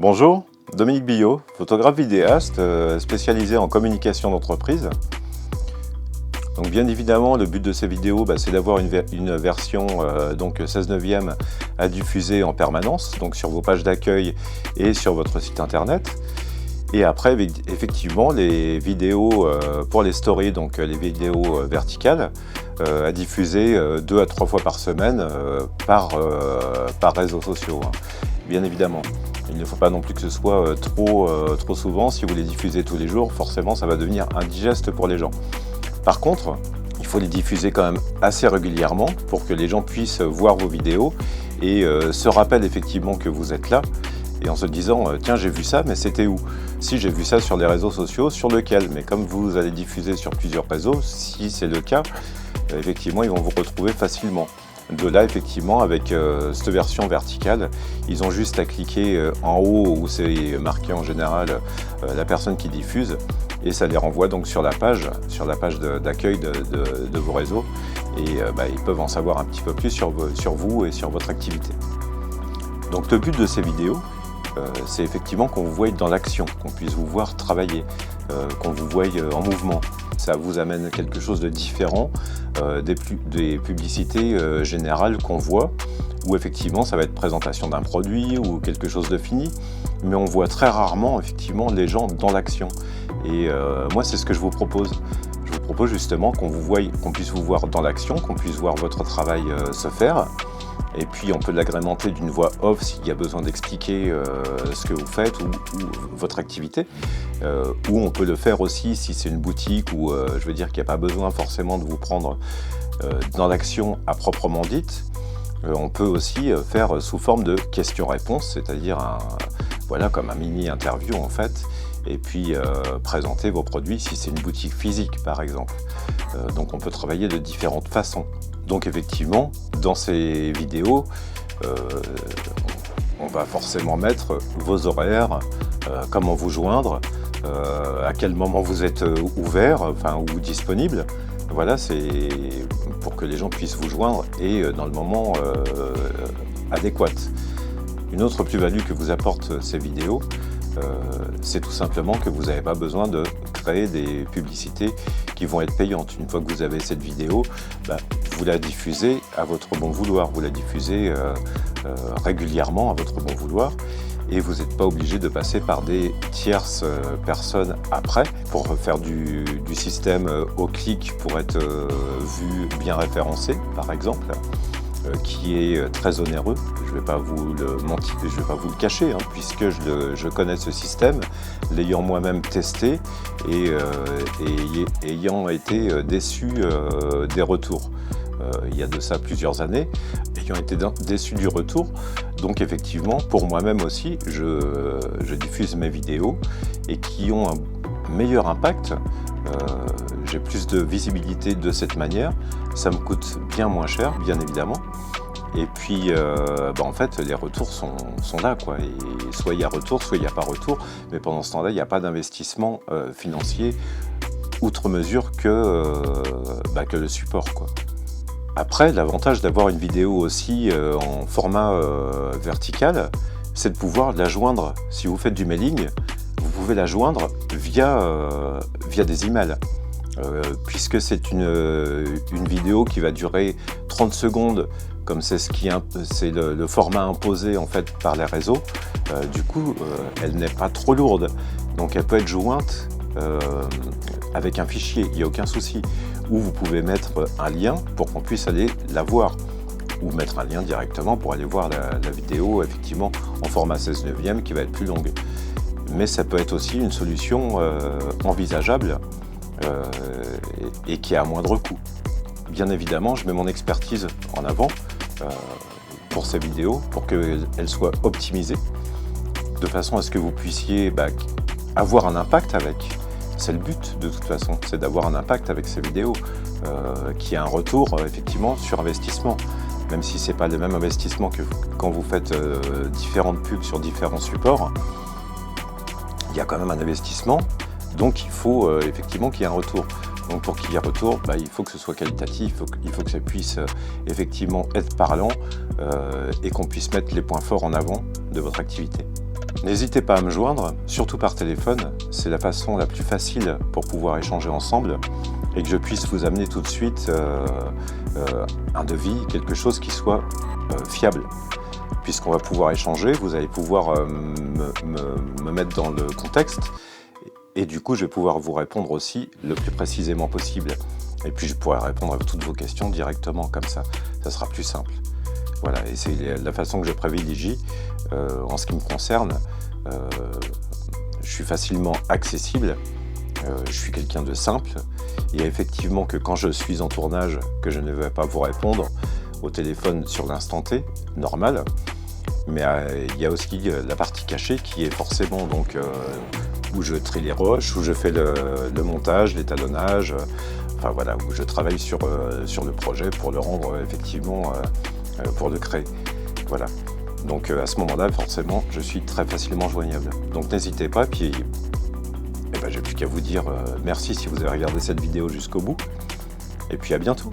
Bonjour, Dominique Billot, photographe vidéaste spécialisé en communication d'entreprise. Donc bien évidemment, le but de ces vidéos, c'est d'avoir une version donc 16:9 à diffuser en permanence, donc sur vos pages d'accueil et sur votre site internet. Et après, effectivement, les vidéos pour les stories, donc les vidéos verticales, à diffuser 2 à 3 fois par semaine par réseaux sociaux, hein, bien évidemment. Il ne faut pas non plus que ce soit trop souvent. Si vous les diffusez tous les jours, forcément, ça va devenir indigeste pour les gens. Par contre, il faut les diffuser quand même assez régulièrement pour que les gens puissent voir vos vidéos et se rappellent effectivement que vous êtes là. Et en se disant, tiens, j'ai vu ça, mais c'était où? Si j'ai vu ça sur les réseaux sociaux, sur lequel? Mais comme vous allez diffuser sur plusieurs réseaux, si c'est le cas, effectivement, ils vont vous retrouver facilement. De là, effectivement, avec cette version verticale, ils ont juste à cliquer en haut où c'est marqué en général la personne qui diffuse et ça les renvoie donc sur la page d'accueil de vos réseaux et ils peuvent en savoir un petit peu plus sur vous et sur votre activité. Donc le but de ces vidéos, c'est effectivement qu'on vous voie dans l'action, qu'on puisse vous voir travailler, qu'on vous voie en mouvement. Ça vous amène quelque chose de différent des publicités générales qu'on voit, où effectivement ça va être présentation d'un produit ou quelque chose de fini, mais on voit très rarement effectivement les gens dans l'action. Et moi c'est ce que je vous propose. Je vous propose justement qu'on puisse vous voir dans l'action, qu'on puisse voir votre travail se faire. Et puis on peut l'agrémenter d'une voix off s'il y a besoin d'expliquer ce que vous faites ou votre activité. Ou on peut le faire aussi si c'est une boutique où je veux dire qu'il n'y a pas besoin forcément de vous prendre dans l'action à proprement dite. On peut aussi faire sous forme de questions-réponses, c'est-à-dire comme un mini-interview en fait, et puis présenter vos produits si c'est une boutique physique par exemple. Donc on peut travailler de différentes façons. Donc effectivement, dans ces vidéos, on va forcément mettre vos horaires, comment vous joindre, à quel moment vous êtes ouvert, ou disponible. Voilà, c'est pour que les gens puissent vous joindre et dans le moment adéquat. Une autre plus-value que vous apportent ces vidéos, c'est tout simplement que vous n'avez pas besoin de créer des publicités qui vont être payantes. Une fois que vous avez cette vidéo, vous la diffusez à votre bon vouloir, vous la diffusez régulièrement à votre bon vouloir et vous n'êtes pas obligé de passer par des tierces personnes après pour faire du système au clic pour être vu, bien référencé par exemple, qui est très onéreux. Je ne vais pas vous le mentir, je ne vais pas vous le cacher, puisque je connais ce système, l'ayant moi-même testé et ayant été déçu des retours. Il y a de ça plusieurs années, ayant été déçu du retour. Donc effectivement, pour moi-même aussi, je diffuse mes vidéos et qui ont un meilleur impact. J'ai plus de visibilité de cette manière, ça me coûte bien moins cher, bien évidemment. Et puis, en fait, les retours sont là, quoi. Et soit il y a retour, soit il n'y a pas retour. Mais pendant ce temps-là, il n'y a pas d'investissement financier outre mesure que le support, quoi. Après, l'avantage d'avoir une vidéo aussi en format vertical, c'est de pouvoir la joindre. Si vous faites du mailing, vous pouvez la joindre via des emails. Puisque c'est une vidéo qui va durer 30 secondes, comme c'est le format imposé en fait par les réseaux, du coup elle n'est pas trop lourde, donc elle peut être jointe avec un fichier, il n'y a aucun souci, ou vous pouvez mettre un lien pour qu'on puisse aller la voir, ou mettre un lien directement pour aller voir la vidéo effectivement en format 16:9 qui va être plus longue. Mais ça peut être aussi une solution envisageable et qui est à moindre coût. Bien évidemment, je mets mon expertise en avant pour ces vidéos, pour qu'elles soient optimisées, de façon à ce que vous puissiez avoir un impact avec. C'est le but de toute façon, c'est d'avoir un impact avec ces vidéos, qui a un retour effectivement sur investissement. Même si ce n'est pas le même investissement que quand vous faites différentes pubs sur différents supports, il y a quand même un investissement. Donc il faut effectivement qu'il y ait un retour. Donc pour qu'il y ait un retour, il faut que ce soit qualitatif, il faut que ça puisse effectivement être parlant et qu'on puisse mettre les points forts en avant de votre activité. N'hésitez pas à me joindre, surtout par téléphone, c'est la façon la plus facile pour pouvoir échanger ensemble et que je puisse vous amener tout de suite un devis, quelque chose qui soit fiable. Puisqu'on va pouvoir échanger, vous allez pouvoir me mettre dans le contexte et du coup je vais pouvoir vous répondre aussi le plus précisément possible. Et puis je pourrai répondre à toutes vos questions directement comme ça sera plus simple. Voilà, et c'est la façon que je privilégie en ce qui me concerne. Je suis facilement accessible, je suis quelqu'un de simple, et effectivement que quand je suis en tournage, que je ne vais pas vous répondre au téléphone sur l'instant T, normal, mais il y a aussi la partie cachée qui est forcément donc où je trie les roches, où je fais le montage, l'étalonnage, enfin voilà, où je travaille sur le projet pour le rendre effectivement, pour le créer. Voilà. Donc à ce moment-là, forcément, je suis très facilement joignable. Donc n'hésitez pas, puis j'ai plus qu'à vous dire merci si vous avez regardé cette vidéo jusqu'au bout, et puis à bientôt.